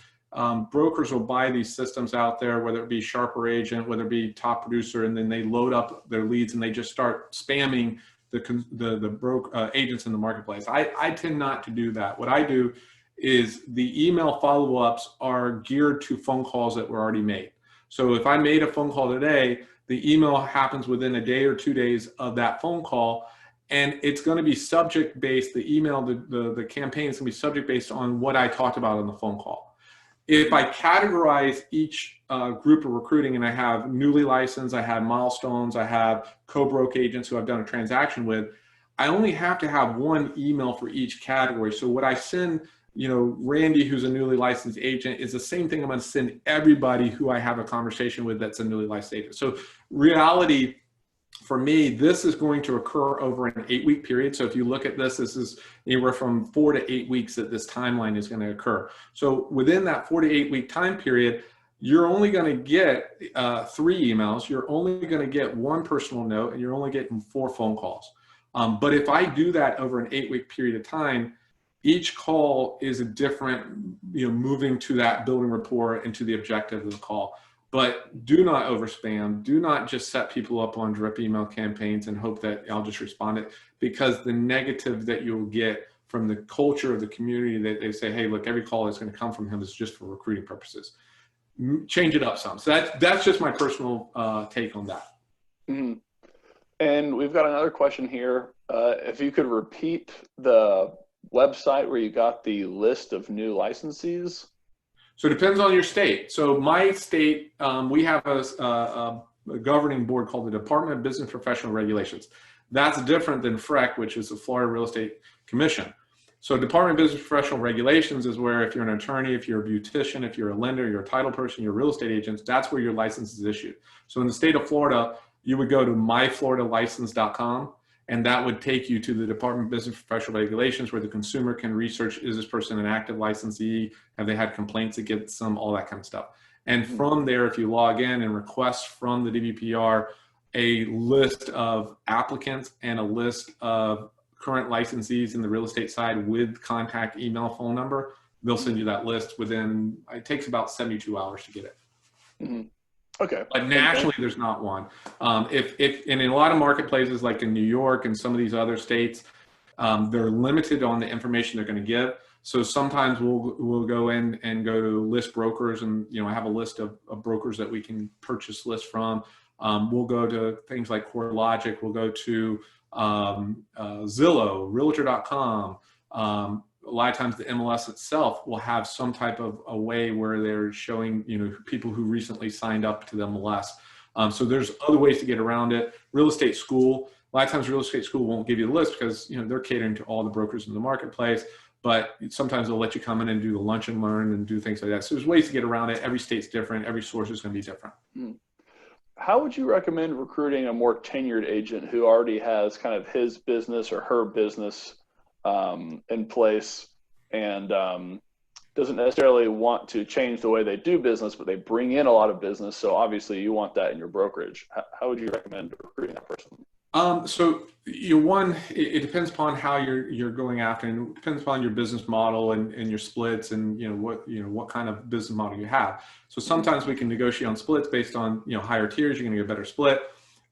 brokers will buy these systems out there, whether it be Sharper Agent, whether it be Top Producer, and then they load up their leads and they just start spamming the agents in the marketplace. I tend not to do that. What I do is the email follow-ups are geared to phone calls that were already made. So if I made a phone call today, the email happens within a day or 2 days of that phone call, and it's going to be subject based. The email, the campaign is going to be subject based on what I talked about on the phone call. If I categorize each group of recruiting, and I have newly licensed, I have milestones, I have co-broke agents who I've done a transaction with, I only have to have one email for each category. So what I send, you know, Randy, who's a newly licensed agent, is the same thing I'm going to send everybody who I have a conversation with that's a newly licensed agent. So reality, for me, this is going to occur over an 8-week period. So if you look at this, this is anywhere from 4 to 8 weeks that this timeline is going to occur. So within that 4 to 8 week time period, you're only going to get 3 emails. You're only going to get 1 personal note, and you're only getting 4 phone calls. But if I do that over an 8-week period of time, each call is a different, you know, moving to that building rapport and to the objective of the call. But do not overspam. Do not just set people up on drip email campaigns and hope that I'll just respond it, because the negative that you'll get from the culture of the community, that they say, hey, look, every call that's going to come from him is just for recruiting purposes. Change it up some. So that's just my personal take on that. Mm-hmm. And we've got another question here. If you could repeat the website where you got the list of new licensees. So it depends on your state. So my state, we have a governing board called the Department of Business Professional Regulations. That's different than FREC, which is the Florida Real Estate Commission. So Department of Business Professional Regulations is where, if you're an attorney, if you're a beautician, if you're a lender, you're a title person, you're a real estate agent, that's where your license is issued. So in the state of Florida, you would go to myfloridalicense.com, and that would take you to the Department of Business Professional Regulations, where the consumer can research, is this person an active licensee? Have they had complaints against them? All that kind of stuff. And from there, if you log in and request from the DBPR a list of applicants and a list of current licensees in the real estate side with contact, email, phone number. They'll send you that list within, it takes about 72 hours to get it. Mm-hmm. Okay. But nationally, there's not one. And in a lot of marketplaces, like in New York and some of these other states, they're limited on the information they're going to give. So sometimes we'll go in and go to list brokers and, you know, have a list of brokers that we can purchase lists from. We'll go to things like CoreLogic. We'll go to Zillow, Realtor.com. A lot of times the MLS itself will have some type of a way where they're showing, you know, people who recently signed up to the MLS. So there's other ways to get around it. Real estate school, a lot of times real estate school won't give you the list because, you know, they're catering to all the brokers in the marketplace, but sometimes they'll let you come in and do the lunch and learn and do things like that. So there's ways to get around it. Every state's different. Every source is going to be different. How would you recommend recruiting a more tenured agent who already has kind of his business or her business in place and doesn't necessarily want to change the way they do business, but they bring in a lot of business? So obviously you want that in your brokerage. How would you recommend recruiting that person? So it depends upon how you're going after, and it depends upon your business model and your splits and what kind of business model you have. So sometimes we can negotiate on splits based on higher tiers. You're going to get a better split.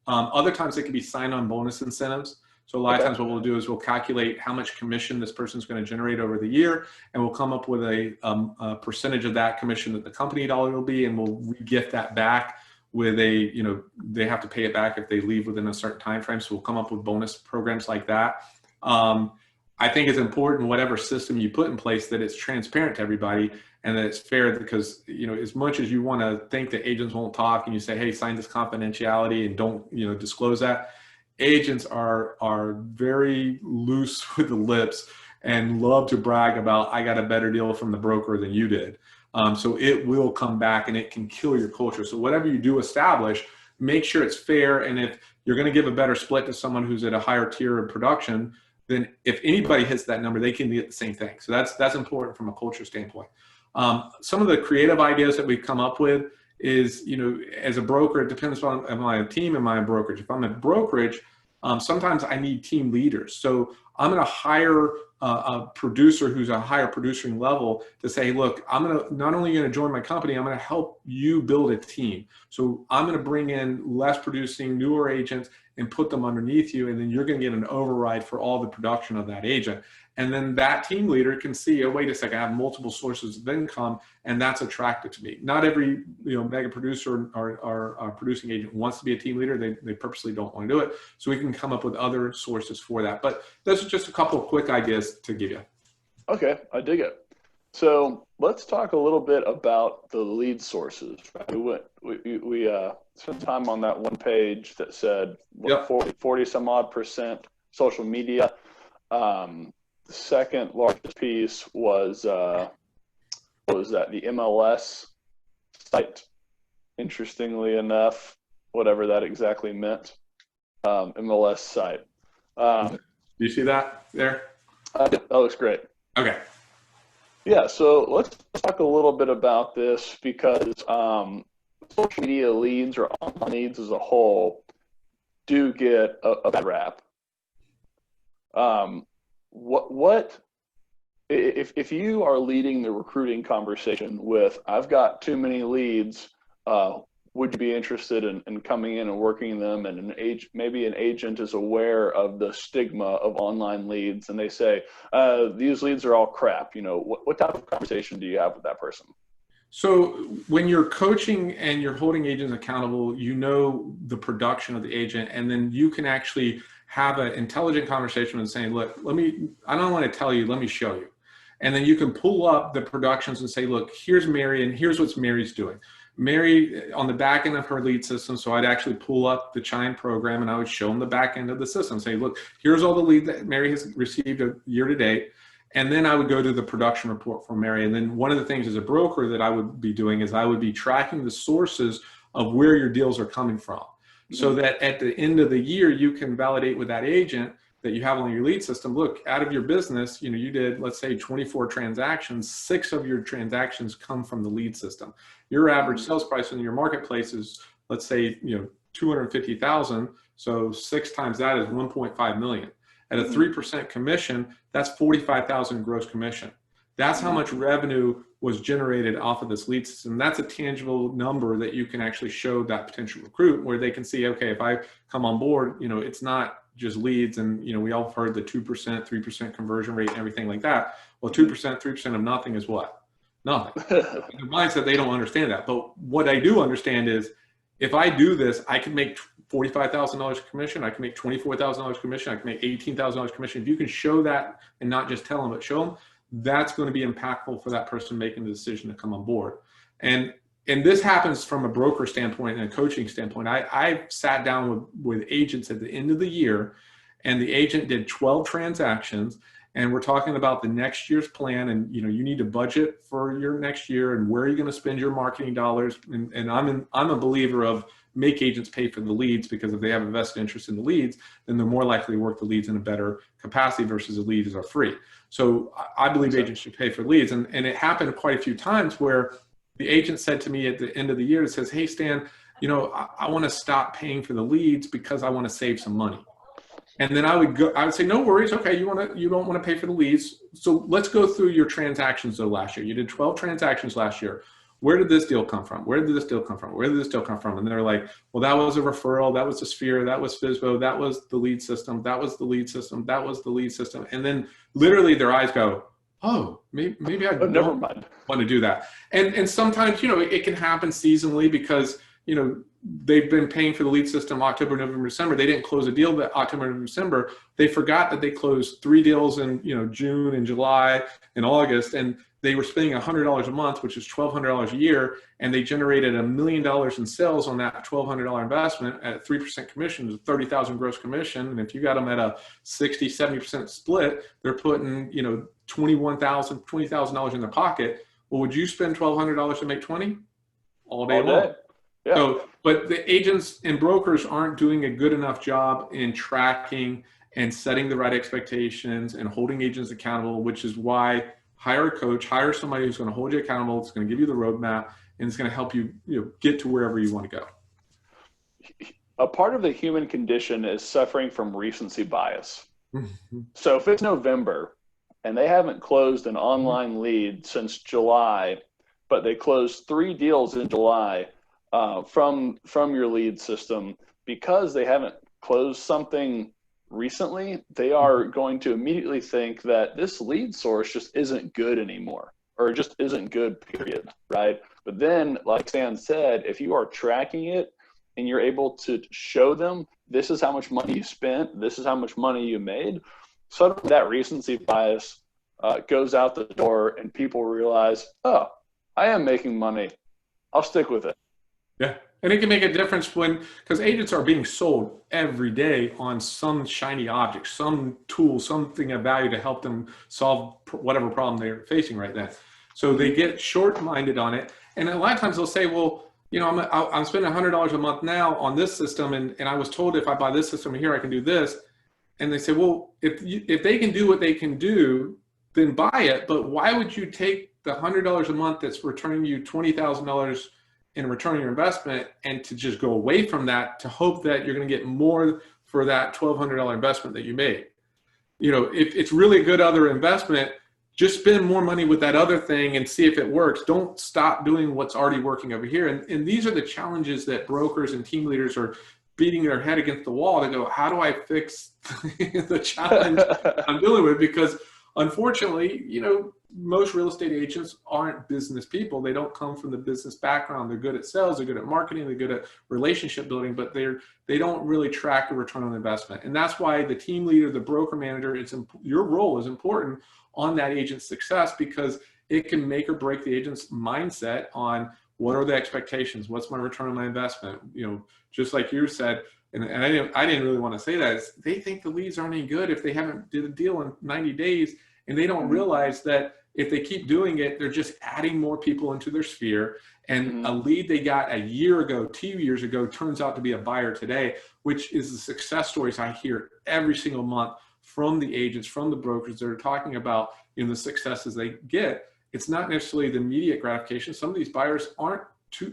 Other times it can be sign-on bonus incentives. So a lot of times what we'll do is we'll calculate how much commission this person's going to generate over the year, and we'll come up with a percentage of that commission that the company dollar will be, and we'll re-gift that back with they have to pay it back if they leave within a certain time frame. So we'll come up with bonus programs like that. I think it's important, whatever system you put in place, that it's transparent to everybody and that it's fair, because as much as you want to think that agents won't talk and you say, hey, sign this confidentiality and don't disclose that, agents are very loose with the lips and love to brag about, I got a better deal from the broker than you did. So it will come back and it can kill your culture. So whatever you do establish, make sure it's fair. And if you're going to give a better split to someone who's at a higher tier of production, then if anybody hits that number, they can get the same thing. So that's important from a culture standpoint. Some of the creative ideas that we've come up with is, as a broker, it depends on, am I a team, am I a brokerage? If I'm a brokerage, sometimes I need team leaders. So I'm going to hire a producer who's a higher producing level to say, look, I'm not only going to join my company, I'm going to help you build a team. So I'm going to bring in less producing, newer agents and put them underneath you. And then you're going to get an override for all the production of that agent. And then that team leader can see, oh, wait a second, I have multiple sources of income, and that's attractive to me. Not every mega producer or producing agent wants to be a team leader. They purposely don't want to do it. So we can come up with other sources for that. But those are just a couple of quick ideas to give you. Okay, I dig it. So let's talk a little bit about the lead sources. Right? We spent time on that one page that said 40 some odd % social media. The second largest piece was what was that? The MLS site. Interestingly enough, whatever that exactly meant, MLS site. Do you see that there? That looks great. Okay. Yeah, so let's talk a little bit about this, because social media leads or online leads as a whole do get a bad rap. What if you are leading the recruiting conversation with, I've got too many leads, would you be interested in coming in and working them? And maybe an agent is aware of the stigma of online leads, and they say, these leads are all crap. What type of conversation do you have with that person? So when you're coaching and you're holding agents accountable, the production of the agent, and then you can actually have an intelligent conversation and saying, look, I don't want to tell you, let me show you. And then you can pull up the productions and say, look, here's Mary, and here's what Mary's doing. Mary, on the back end of her lead system, so I'd actually pull up the Chime program and I would show them the back end of the system, say, look, here's all the lead that Mary has received year to date. And then I would go to the production report for Mary. And then one of the things as a broker that I would be doing is I would be tracking the sources of where your deals are coming from. So that at the end of the year, you can validate with that agent that you have on your lead system, look, out of your business, you did, let's say 24 transactions, 6 of your transactions come from the lead system. Your average sales price in your marketplace is, let's say, 250,000. So 6 times that is 1.5 million. At a 3% commission, that's 45,000 gross commission. That's how much revenue was generated off of this lead system. That's a tangible number that you can actually show that potential recruit, where they can see, okay, if I come on board, you know, it's not just leads. And, you know, we all have heard the 2%, 3% conversion rate and everything like that. Well, 2%, 3% of nothing is what? Nothing. In their mindset, they don't understand that. But what I do understand is, if I do this, I can make $45,000 commission. I can make $24,000 commission. I can make $18,000 commission. If you can show that and not just tell them, but show them, that's going to be impactful for that person making the decision to come on board. And this happens from a broker standpoint and a coaching standpoint. I sat down with agents at the end of the year, and the agent did 12 transactions. And we're talking about the next year's plan, and you know, you need to budget for your next year and where you're going to spend your marketing dollars. And I'm a believer of make agents pay for the leads, because if they have a vested interest in the leads, then they're more likely to work the leads in a better capacity versus the leads are free. So I believe agents should pay for leads. And it happened quite a few times where the agent said to me at the end of the year, it says, hey, Stan, you know, I want to stop paying for the leads because I want to save some money. And then I would say, no worries. Okay. You don't want to pay for the leads. So let's go through your transactions though last year. You did 12 transactions last year. Where did this deal come from? Where did this deal come from? Where did this deal come from? And they're like, well, that was a referral. That was a Sphere. That was FSBO. That was the lead system. That was the lead system. That was the lead system. And then literally their eyes go, oh, maybe I don't want to do that. And sometimes, you know, it can happen seasonally because, you know, they've been paying for the lead system October, November, December. They didn't close a deal that October, November, December. They forgot that they closed 3 deals in, you know, June and July and August, and they were spending $100 a month, which is $1,200 a year, and they generated $1 million in sales on that $1,200 investment at 3% commission, 30,000 gross commission. And if you got them at a 60, 70% split, they're putting, you know, $20,000 in their pocket. Well, would you spend $1,200 to make 20? All day long. Yeah. So, but the agents and brokers aren't doing a good enough job in tracking and setting the right expectations and holding agents accountable, which is why hire a coach, hire somebody who's going to hold you accountable. It's going to give you the roadmap, and it's going to help you, you know, get to wherever you want to go. A part of the human condition is suffering from recency bias. So if it's November and they haven't closed an online lead since July, but they closed 3 deals in July, from your lead system, because they haven't closed something recently, they are going to immediately think that this lead source just isn't good anymore, or just isn't good, period, right? But then, like Stan said, if you are tracking it and you're able to show them, this is how much money you spent, this is how much money you made, suddenly that recency bias goes out the door, and people realize, oh, I am making money, I'll stick with it. Yeah. And it can make a difference because agents are being sold every day on some shiny object, some tool, something of value to help them solve whatever problem they're facing right then. So they get short-minded on it. And a lot of times they'll say, well, you know, I'm spending $100 a month now on this system. And I was told if I buy this system here, I can do this. And they say, well, if they can do what they can do, then buy it. But why would you take the $100 a month that's returning you $20,000 in return on your investment, and to just go away from that to hope that you're going to get more for that $1,200 investment that you made? You know, if it's really a good other investment, just spend more money with that other thing and see if it works. Don't stop doing what's already working over here. And these are the challenges that brokers and team leaders are beating their head against the wall to go, how do I fix the challenge I'm dealing with? Because unfortunately, you know, most real estate agents aren't business people. They don't come from the business background. They're good at sales, they're good at marketing, they're good at relationship building, but they don't really track the return on investment. And that's why the team leader, the broker manager, your role is important on that agent's success, because it can make or break the agent's mindset on what are the expectations, what's my return on my investment. You know, just like you said, and I didn't really want to say that, they think the leads aren't any good if they haven't did a deal in 90 days, and they don't realize that if they keep doing it, they're just adding more people into their sphere. And a lead they got a year ago, 2 years ago, turns out to be a buyer today, which is the success stories I hear every single month from the agents, from the brokers that are talking about, you know, the successes they get. It's not necessarily the immediate gratification. Some of these buyers aren't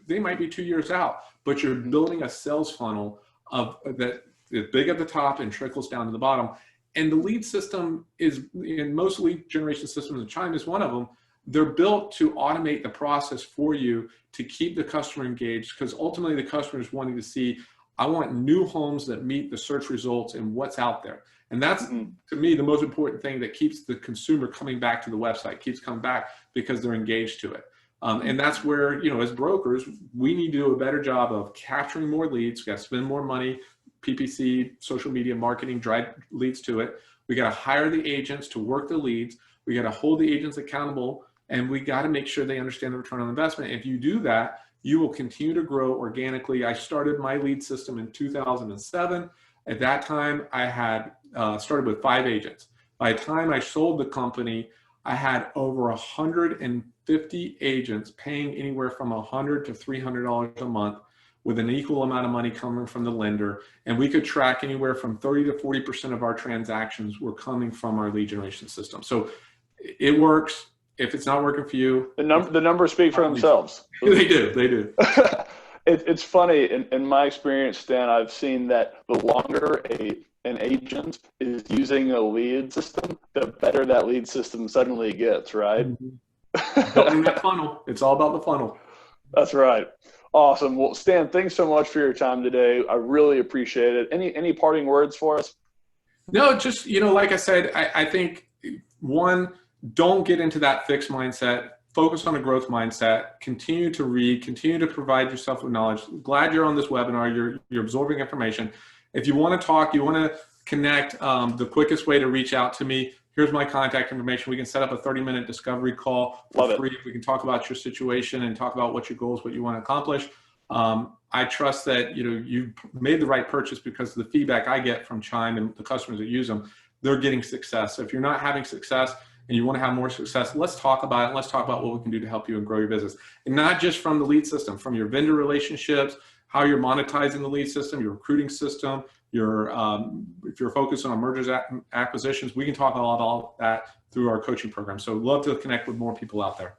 they might be 2 years out, but you're building a sales funnel that is big at the top and trickles down to the bottom. And the lead system is, in most lead generation systems, and Chime is one of them, they're built to automate the process for you to keep the customer engaged, because ultimately the customer is wanting to see, I want new homes that meet the search results and what's out there. And that's, to me, the most important thing that keeps the consumer coming back to the website, keeps coming back because they're engaged to it. And that's where, you know, as brokers, we need to do a better job of capturing more leads. We got to spend more money, PPC, social media marketing, drive leads to it. We got to hire the agents to work the leads. We got to hold the agents accountable, and we got to make sure they understand the return on investment. If you do that, you will continue to grow organically. I started my lead system in 2007. At that time, I had started with 5 agents. By the time I sold the company, I had over 150 agents paying anywhere from $100 to $300 a month, with an equal amount of money coming from the lender. And we could track anywhere from 30 to 40% of our transactions were coming from our lead generation system. So it works. If it's not working for you, the numbers speak for themselves. They do. It's funny, in my experience, Stan, I've seen that the longer an agent is using a lead system, the better that lead system suddenly gets, right? Building that funnel. It's all about the funnel. That's right. Awesome. Well, Stan, thanks so much for your time today. I really appreciate it. Any parting words for us? No, just, you know, like I said, I think, one, don't get into that fixed mindset. Focus on a growth mindset. Continue to read. Continue to provide yourself with knowledge. Glad you're on this webinar. You're absorbing information. If you want to talk, you want to connect, the quickest way to reach out to me, here's my contact information. We can set up a 30-minute discovery call for free. We can talk about your situation and talk about what your goals, what you want to accomplish. I trust that, you know, you've made the right purchase because of the feedback I get from Chime and the customers that use them. They're getting success. So if you're not having success and you want to have more success, let's talk about it. Let's talk about what we can do to help you and grow your business. And not just from the lead system, from your vendor relationships, how you're monetizing the lead system, your recruiting system, your if you're focused on mergers, acquisitions, we can talk about all that through our coaching program. So love to connect with more people out there.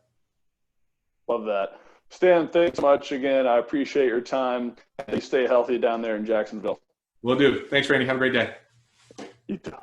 Love that. Stan, thanks so much again. I appreciate your time. Stay healthy down there in Jacksonville. Will do. Thanks, Randy. Have a great day. You too.